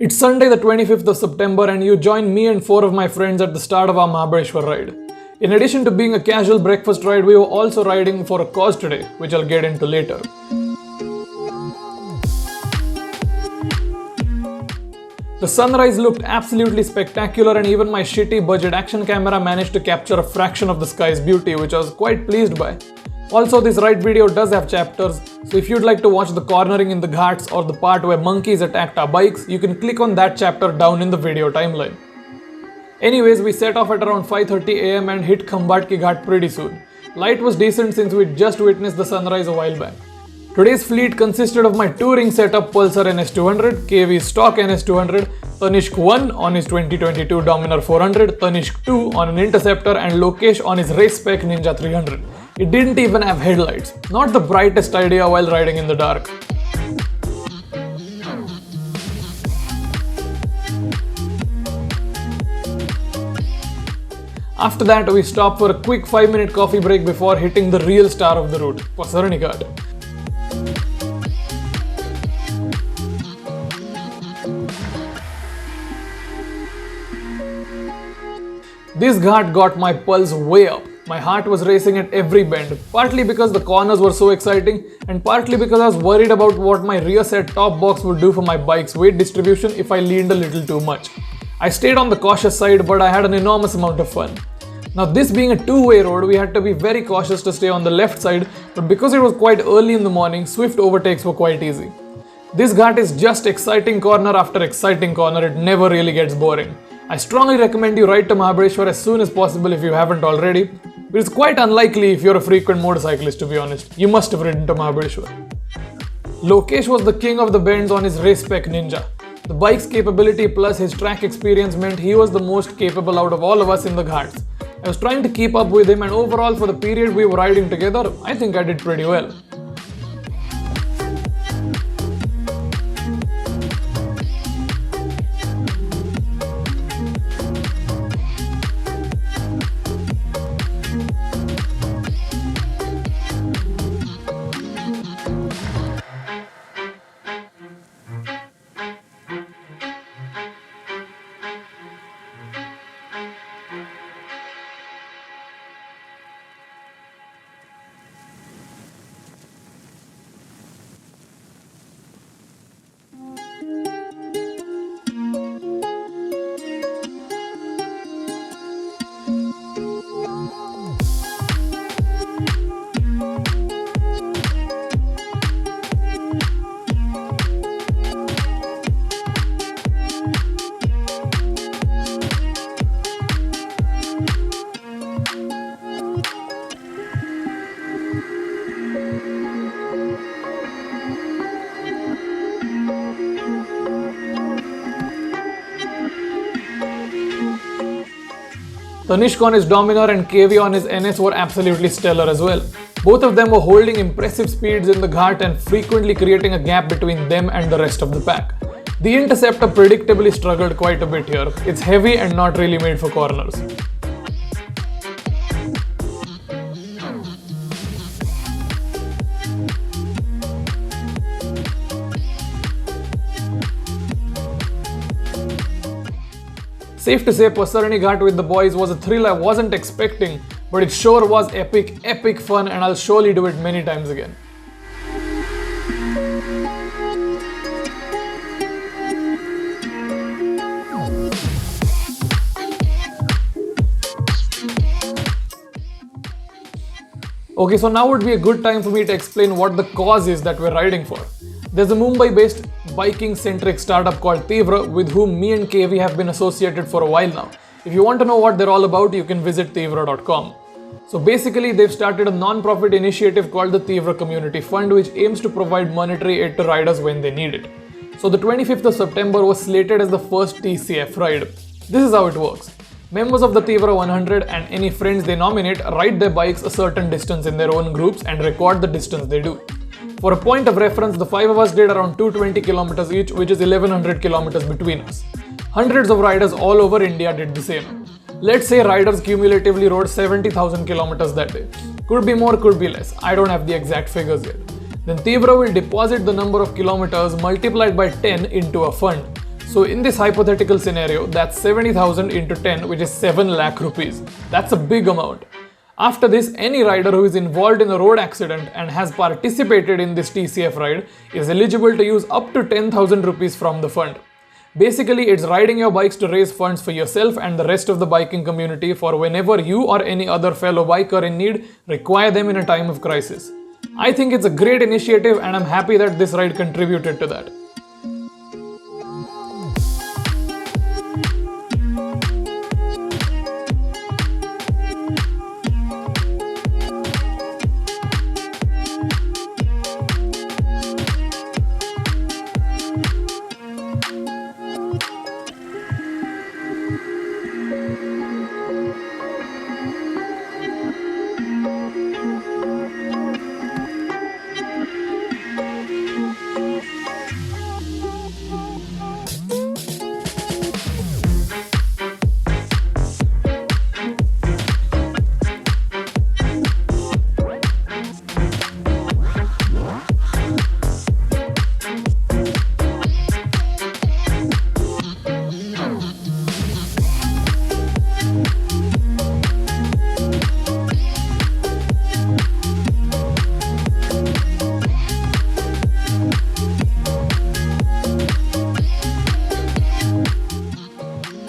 It's Sunday the 25th of September and you join me and 4 of my friends at the start of our Mahabaleshwar ride. In addition to being a casual breakfast ride, we were also riding for a cause today, which I'll get into later. The sunrise looked absolutely spectacular and even my shitty budget action camera managed to capture a fraction of the sky's beauty, which I was quite pleased by. Also, this ride video does have chapters, so if you'd like to watch the cornering in the Ghats or the part where monkeys attacked our bikes, you can click on that chapter down in the video timeline. Anyways, we set off at around 5:30 am and hit Ghaat ki Ghaat pretty soon. Light was decent since we'd just witnessed the sunrise a while back. Today's fleet consisted of my touring setup Pulsar NS200, KV's stock NS200, Tanishq 1 on his 2022 Dominar 400, Tanishq 2 on an Interceptor and Lokesh on his race spec Ninja 300. It didn't even have headlights. Not the brightest idea while riding in the dark. After that, we stopped for a quick 5-minute coffee break before hitting the real star of the route, Pasarni Ghaat. This ghat got my pulse way up. My heart was racing at every bend, partly because the corners were so exciting and partly because I was worried about what my rear set top box would do for my bike's weight distribution if I leaned a little too much. I stayed on the cautious side, but I had an enormous amount of fun. Now, this being a two-way road, we had to be very cautious to stay on the left side, but because it was quite early in the morning, swift overtakes were quite easy. This ghat is just exciting corner after exciting corner, it never really gets boring. I strongly recommend you ride to Mahabaleshwar as soon as possible if you haven't already, but it's quite unlikely if you're a frequent motorcyclist, to be honest. You must have ridden to Mahabaleshwar. Lokesh was the king of the bends on his race spec Ninja. The bike's capability plus his track experience meant he was the most capable out of all of us in the Ghats. I was trying to keep up with him and overall for the period we were riding together, I think I did pretty well. Tanishq on his Dominar and KV on his NS were absolutely stellar as well. Both of them were holding impressive speeds in the Ghat and frequently creating a gap between them and the rest of the pack. The Interceptor predictably struggled quite a bit here. It's heavy and not really made for corners. Safe to say, Pasarni Ghat with the boys was a thrill I wasn't expecting, but it sure was epic fun and I'll surely do it many times again. Okay, so now would be a good time for me to explain what the cause is that we're riding for. There's a Mumbai-based biking-centric startup called Tiivra with whom me and KV have been associated for a while now. If you want to know what they're all about, you can visit Tiivra.com. So basically, they've started a non-profit initiative called the Tiivra Community Fund, which aims to provide monetary aid to riders when they need it. So the 25th of September was slated as the first TCF ride. This is how it works. Members of the Tiivra 100 and any friends they nominate ride their bikes a certain distance in their own groups and record the distance they do. For a point of reference, the 5 of us did around 220 kilometers each, which is 1100 kilometers between us. Hundreds of riders all over India did the same. Let's say riders cumulatively rode 70,000 kilometers that day. Could be more, could be less. I don't have the exact figures yet. Then Tiivra will deposit the number of kilometers multiplied by 10 into a fund. So in this hypothetical scenario, that's 70,000 into 10, which is 7 lakh rupees. That's a big amount. After this, any rider who is involved in a road accident and has participated in this TCF ride is eligible to use up to 10,000 rupees from the fund. Basically, it's riding your bikes to raise funds for yourself and the rest of the biking community for whenever you or any other fellow biker in need require them in a time of crisis. I think it's a great initiative and I'm happy that this ride contributed to that.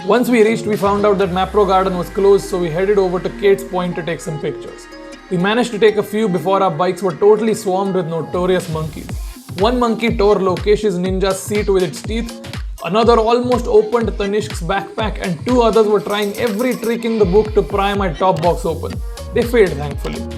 Once we reached, we found out that Mapro garden was closed, so we headed over to Kate's Point to take some pictures. We managed to take a few before our bikes were totally swarmed with notorious monkeys. One monkey tore Lokesh's Ninja's seat with its teeth, another almost opened Tanishq's backpack, and two others were trying every trick in the book to pry my top box open. They failed, thankfully.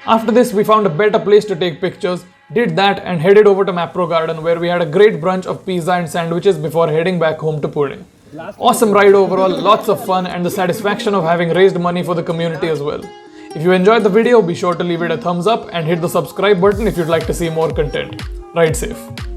After this, we found a better place to take pictures, did that and headed over to Mapro Garden where we had a great brunch of pizza and sandwiches before heading back home to Pune. Awesome ride overall, lots of fun and the satisfaction of having raised money for the community as well. If you enjoyed the video, be sure to leave it a thumbs up and hit the subscribe button if you'd like to see more content. Ride safe.